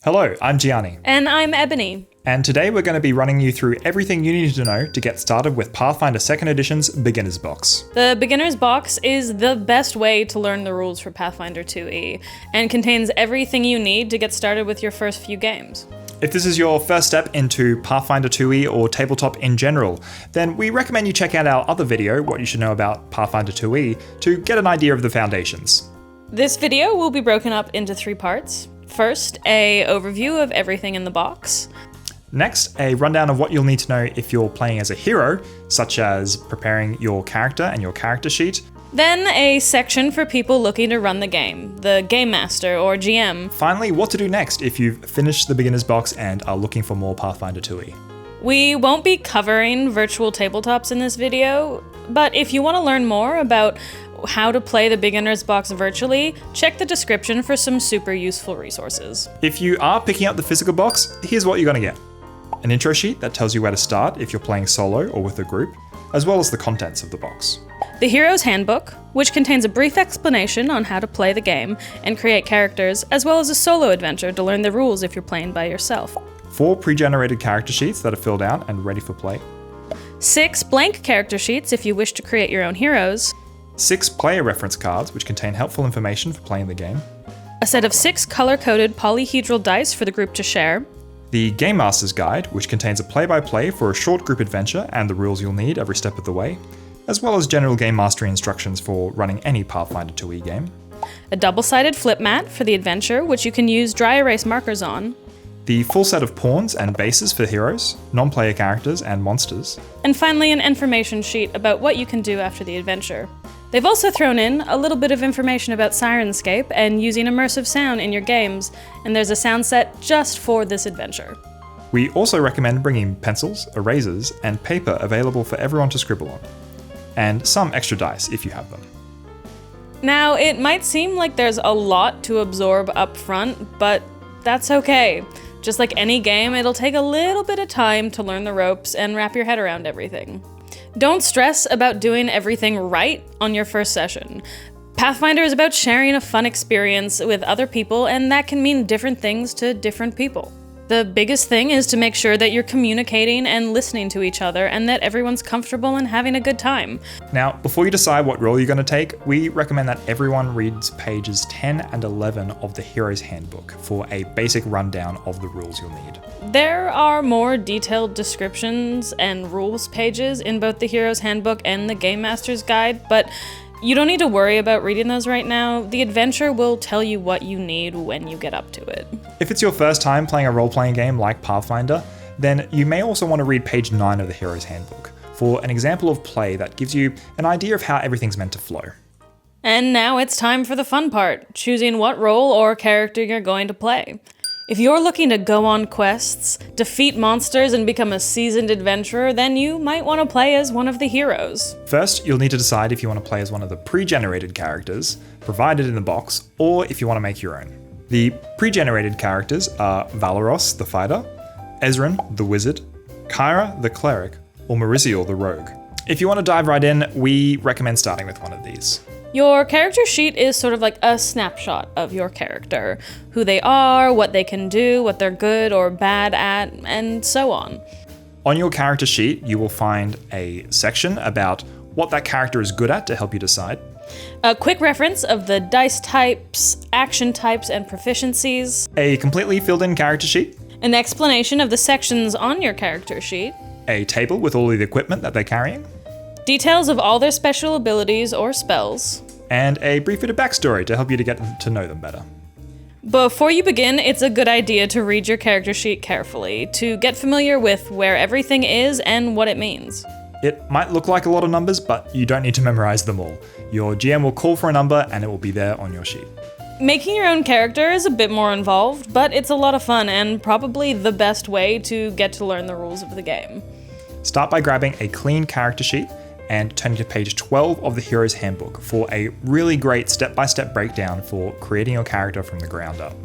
Hello, I'm Gianni. And I'm Ebony. And today we're going to be running you through everything you need to know to get started with Pathfinder 2nd Edition's Beginner's Box. The Beginner's Box is the best way to learn the rules for Pathfinder 2e, and contains everything you need to get started with your first few games. If this is your first step into Pathfinder 2e or tabletop in general, then we recommend you check out our other video, What You Should Know About Pathfinder 2e, to get an idea of the foundations. This video will be broken up into 3 parts. First, an overview of everything in the box. Next, a rundown of what you'll need to know if you're playing as a hero, such as preparing your character and your character sheet. Then a section for people looking to run the game, the Game Master or GM. Finally, what to do next if you've finished the Beginner's Box and are looking for more Pathfinder 2e. We won't be covering virtual tabletops in this video, but if you want to learn more about how to play the Beginner's Box virtually, check the description for some super useful resources. If you are picking up the physical box, here's what you're going to get. An intro sheet that tells you where to start if you're playing solo or with a group, as well as the contents of the box. The Hero's Handbook, which contains a brief explanation on how to play the game and create characters, as well as a solo adventure to learn the rules if you're playing by yourself. 4 pre-generated character sheets that are filled out and ready for play. 6 blank character sheets if you wish to create your own heroes. 6 player reference cards, which contain helpful information for playing the game. A set of 6 color-coded polyhedral dice for the group to share. The Game Master's Guide, which contains a play-by-play for a short group adventure and the rules you'll need every step of the way, as well as general game mastery instructions for running any Pathfinder 2e game. A double-sided flip mat for the adventure, which you can use dry erase markers on. The full set of pawns and bases for heroes, non-player characters, and monsters. And finally, an information sheet about what you can do after the adventure. They've also thrown in a little bit of information about Sirenscape and using immersive sound in your games, and there's a sound set just for this adventure. We also recommend bringing pencils, erasers, and paper available for everyone to scribble on. And some extra dice if you have them. Now, it might seem like there's a lot to absorb up front, but that's okay. Just like any game, it'll take a little bit of time to learn the ropes and wrap your head around everything. Don't stress about doing everything right on your first session. Pathfinder is about sharing a fun experience with other people, and that can mean different things to different people. The biggest thing is to make sure that you're communicating and listening to each other and that everyone's comfortable and having a good time. Now, before you decide what role you're going to take, we recommend that everyone reads pages 10 and 11 of the Hero's Handbook for a basic rundown of the rules you'll need. There are more detailed descriptions and rules pages in both the Hero's Handbook and the Game Master's Guide, but you don't need to worry about reading those right now. The adventure will tell you what you need when you get up to it. If it's your first time playing a role-playing game like Pathfinder, then you may also want to read page 9 of the Hero's Handbook for an example of play that gives you an idea of how everything's meant to flow. And now it's time for the fun part, choosing what role or character you're going to play. If you're looking to go on quests, defeat monsters, and become a seasoned adventurer, then you might want to play as one of the heroes. First, you'll need to decide if you want to play as one of the pre-generated characters provided in the box, or if you want to make your own. The pre-generated characters are Valeros, the fighter, Ezran, the wizard, Kyra, the cleric, or Morrisson, the rogue. If you want to dive right in, we recommend starting with one of these. Your character sheet is sort of like a snapshot of your character. Who they are, what they can do, what they're good or bad at, and so on. On your character sheet, you will find a section about what that character is good at to help you decide. A quick reference of the dice types, action types, and proficiencies. A completely filled-in character sheet. An explanation of the sections on your character sheet. A table with all of the equipment that they're carrying. Details of all their special abilities or spells. And a brief bit of backstory to help you to get to know them better. Before you begin, it's a good idea to read your character sheet carefully, to get familiar with where everything is and what it means. It might look like a lot of numbers, but you don't need to memorize them all. Your GM will call for a number and it will be there on your sheet. Making your own character is a bit more involved, but it's a lot of fun and probably the best way to get to learn the rules of the game. Start by grabbing a clean character sheet and turning to page 12 of the Hero's Handbook for a really great step-by-step breakdown for creating your character from the ground up.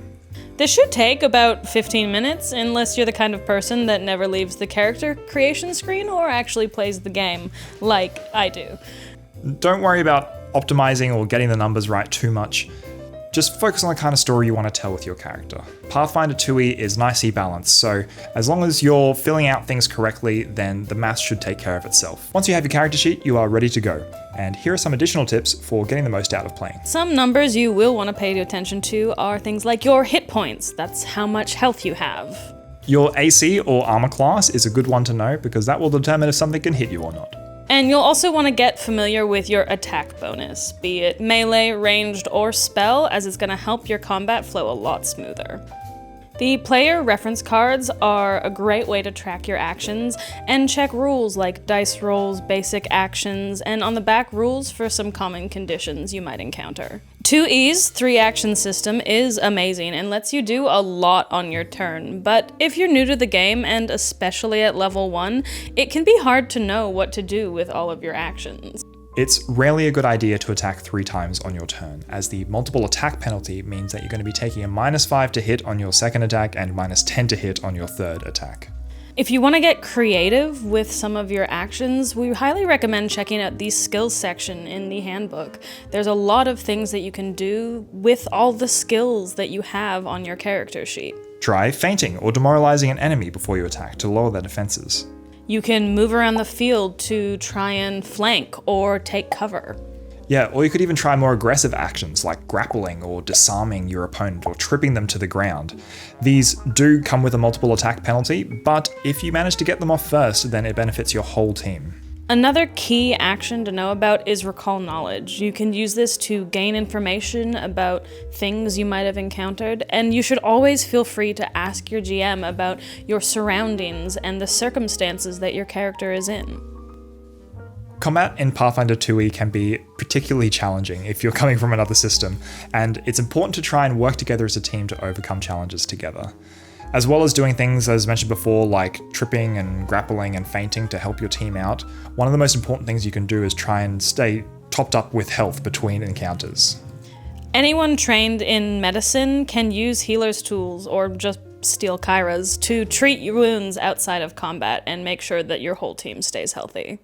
This should take about 15 minutes, unless you're the kind of person that never leaves the character creation screen or actually plays the game, like I do. Don't worry about optimizing or getting the numbers right too much. Just focus on the kind of story you want to tell with your character. Pathfinder 2e is nicely balanced, so as long as you're filling out things correctly, then the math should take care of itself. Once you have your character sheet, you are ready to go. And here are some additional tips for getting the most out of playing. Some numbers you will want to pay attention to are things like your hit points. That's how much health you have. Your AC or armor class is a good one to know because that will determine if something can hit you or not. And you'll also want to get familiar with your attack bonus, be it melee, ranged, or spell, as it's going to help your combat flow a lot smoother. The player reference cards are a great way to track your actions and check rules like dice rolls, basic actions, and on the back rules for some common conditions you might encounter. 2E's 3-action system is amazing and lets you do a lot on your turn, but if you're new to the game, and especially at level 1, it can be hard to know what to do with all of your actions. It's rarely a good idea to attack 3 times on your turn, as the multiple attack penalty means that you're going to be taking a -5 to hit on your second attack and -10 to hit on your third attack. If you want to get creative with some of your actions, we highly recommend checking out the skills section in the handbook. There's a lot of things that you can do with all the skills that you have on your character sheet. Try feinting or demoralizing an enemy before you attack to lower their defenses. You can move around the field to try and flank or take cover. Yeah, or you could even try more aggressive actions like grappling or disarming your opponent or tripping them to the ground. These do come with a multiple attack penalty, but if you manage to get them off first, then it benefits your whole team. Another key action to know about is recall knowledge. You can use this to gain information about things you might have encountered, and you should always feel free to ask your GM about your surroundings and the circumstances that your character is in. Combat in Pathfinder 2e can be particularly challenging if you're coming from another system, and it's important to try and work together as a team to overcome challenges together. As well as doing things, as mentioned before, like tripping and grappling and feinting to help your team out, one of the most important things you can do is try and stay topped up with health between encounters. Anyone trained in medicine can use healer's tools or just steal Kyra's to treat your wounds outside of combat and make sure that your whole team stays healthy.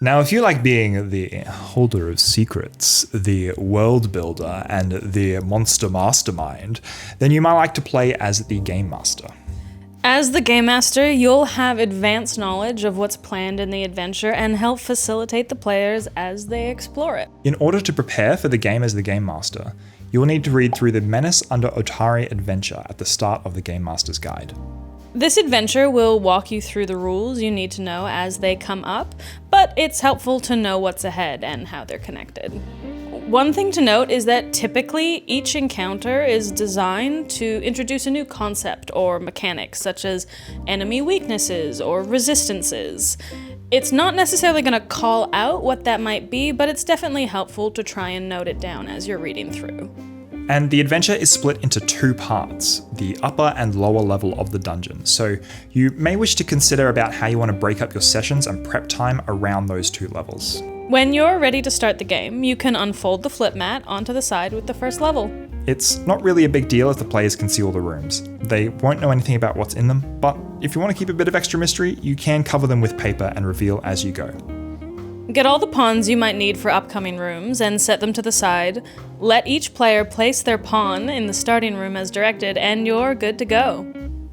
Now, if you like being the holder of secrets, the world builder, and the monster mastermind, then you might like to play as the game master. As the game master, you'll have advanced knowledge of what's planned in the adventure and help facilitate the players as they explore it. In order to prepare for the game as the game master, you will need to read through the Menace Under Otari adventure at the start of the Game Master's Guide. This adventure will walk you through the rules you need to know as they come up, but it's helpful to know what's ahead and how they're connected. One thing to note is that typically each encounter is designed to introduce a new concept or mechanic, such as enemy weaknesses or resistances. It's not necessarily going to call out what that might be, but it's definitely helpful to try and note it down as you're reading through. And the adventure is split into 2 parts, the upper and lower level of the dungeon, so you may wish to consider about how you want to break up your sessions and prep time around those 2 levels. When you're ready to start the game, you can unfold the flip mat onto the side with the first level. It's not really a big deal if the players can see all the rooms. They won't know anything about what's in them, but if you want to keep a bit of extra mystery, you can cover them with paper and reveal as you go. Get all the pawns you might need for upcoming rooms and set them to the side. Let each player place their pawn in the starting room as directed, and you're good to go.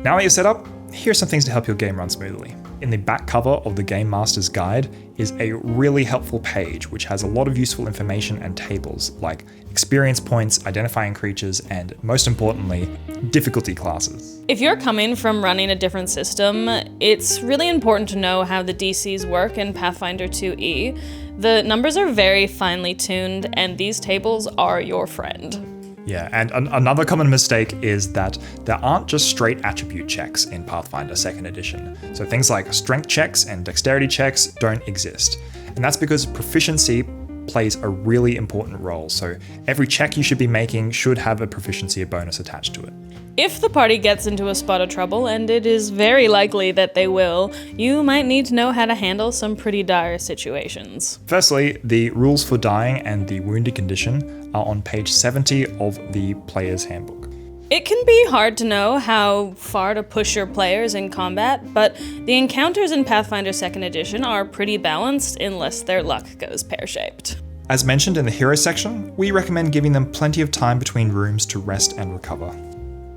Now that you're set up, here's some things to help your game run smoothly. In the back cover of the Game Master's Guide is a really helpful page which has a lot of useful information and tables like experience points, identifying creatures, and most importantly, difficulty classes. If you're coming from running a different system, it's really important to know how the DCs work in Pathfinder 2e. The numbers are very finely tuned, and these tables are your friend. Yeah, and another common mistake is that there aren't just straight attribute checks in Pathfinder 2nd edition. So things like strength checks and dexterity checks don't exist. And that's because proficiency plays a really important role. So every check you should be making should have a proficiency bonus attached to it. If the party gets into a spot of trouble, and it is very likely that they will, you might need to know how to handle some pretty dire situations. Firstly, the rules for dying and the wounded condition are on page 70 of the Player's Handbook. It can be hard to know how far to push your players in combat, but the encounters in Pathfinder 2nd edition are pretty balanced unless their luck goes pear-shaped. As mentioned in the hero section, we recommend giving them plenty of time between rooms to rest and recover.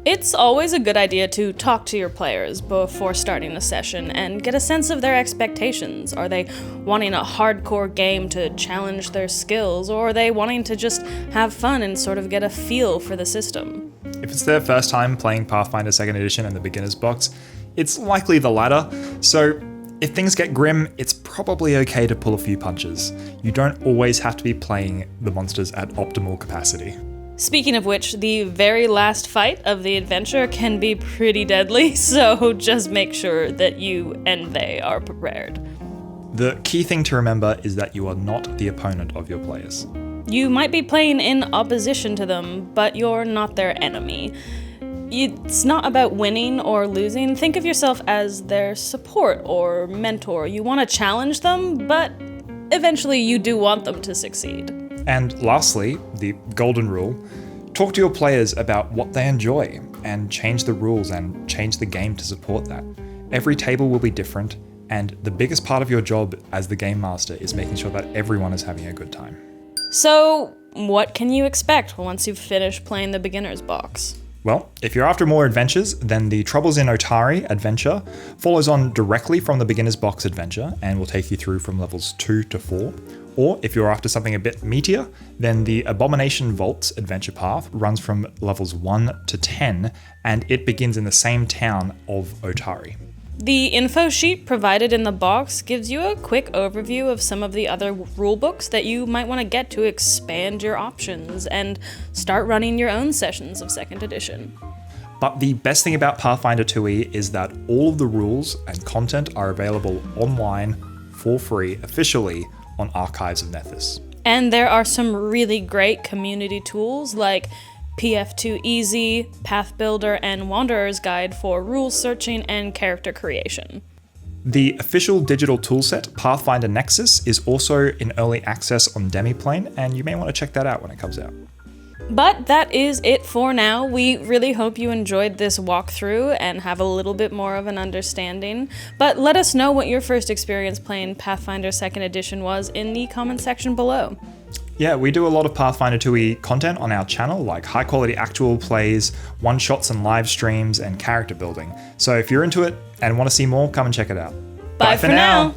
It's always a good idea to talk to your players before starting a session and get a sense of their expectations. Are they wanting a hardcore game to challenge their skills, or are they wanting to just have fun and sort of get a feel for the system? If it's their first time playing Pathfinder 2nd Edition and the beginner's box, it's likely the latter, so if things get grim, it's probably okay to pull a few punches. You don't always have to be playing the monsters at optimal capacity. Speaking of which, the very last fight of the adventure can be pretty deadly, so just make sure that you and they are prepared. The key thing to remember is that you are not the opponent of your players. You might be playing in opposition to them, but you're not their enemy. It's not about winning or losing. Think of yourself as their support or mentor. You want to challenge them, but eventually you do want them to succeed. And lastly, the golden rule, talk to your players about what they enjoy and change the rules and change the game to support that. Every table will be different, and the biggest part of your job as the game master is making sure that everyone is having a good time. So, what can you expect once you've finished playing the beginner's box? Well, if you're after more adventures, then the Troubles in Otari adventure follows on directly from the beginner's box adventure and will take you through from levels 2 to 4. Or if you're after something a bit meatier, then the Abomination Vaults adventure path runs from levels 1 to 10, and it begins in the same town of Otari. The info sheet provided in the box gives you a quick overview of some of the other rulebooks that you might want to get to expand your options and start running your own sessions of 2nd edition. But the best thing about Pathfinder 2e is that all of the rules and content are available online for free officially on Archives of Nethys. And there are some really great community tools like PF2 Easy, Path Builder, and Wanderer's Guide for rule searching and character creation. The official digital toolset, Pathfinder Nexus, is also in early access on Demiplane, and you may want to check that out when it comes out. But that is it for now. We really hope you enjoyed this walkthrough and have a little bit more of an understanding. But let us know what your first experience playing Pathfinder 2nd Edition was in the comment section below. Yeah, we do a lot of Pathfinder 2e content on our channel, like high quality actual plays, one-shots and live streams, and character building. So if you're into it and want to see more, come and check it out. Bye for now.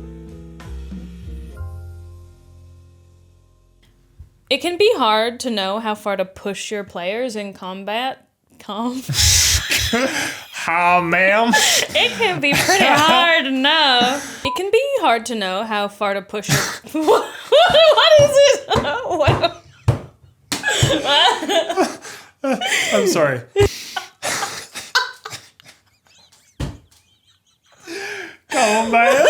It can be hard to know how far to push your players in combat. How, ma'am? It can be pretty hard to know. It can be hard to know how far to push your... What is it? I'm sorry. Come on, man.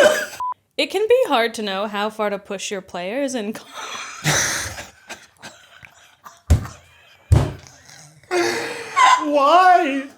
It can be hard to know how far to push your players in... Why?